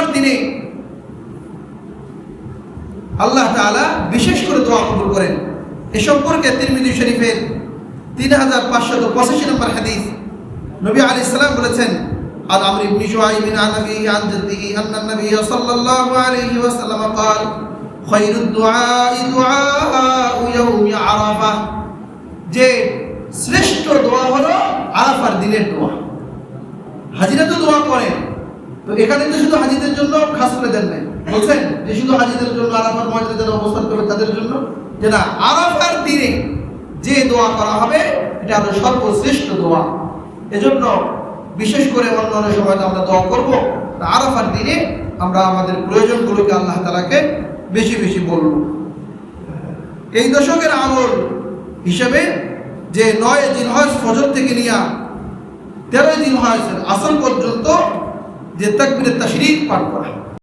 আরাফার দিনে আল্লাহ তাআলা বিশেষ করে দোয়া কবুল করেন। এ সম্পর্কে তিরমিজি শরীফের 3585 নম্বর হাদিস নবী আলাইহিস সালাম বলেছেন, আন আমর ইবনে শুআইব আন আবিহি আন জাদ্দিহি আন্না নবী সাল্লাল্লাহু আলাইহি ওয়াসাল্লাম قال خير الدعاء دعاء يوم عرفه, যে শ্রেষ্ঠ দোয়া হলো আরাফার দিনের দোয়া। হাজিরা তো দোয়া করেন, তো এখানে তো শুধু হাজিদের জন্য খাস করে দেন নাই, বলছেন যে শুধু হাজিদের জন্য আরাফার ময়দানে যারা অবস্থান করবে তাদের জন্য, যে না, আরাফার দিনে যে দোয়া করা হবে এটা হলো সর্বশ্রেষ্ঠ দোয়া। এজন্য বিশেষ করে অন্যান্য সময় আমরা দোয়া করব, আরাফার দিনে আমরা আমাদের প্রয়োজনগুলোকে আল্লাহ তাআলাকে বেশি বেশি বলব। এই দশকের আমল হিসেবে যে 9 জিলহজ ফজর থেকে নিয়ে 13 জিলহজ আসর পর্যন্ত যে তাকবীরে তাশরীক পাঠ করা,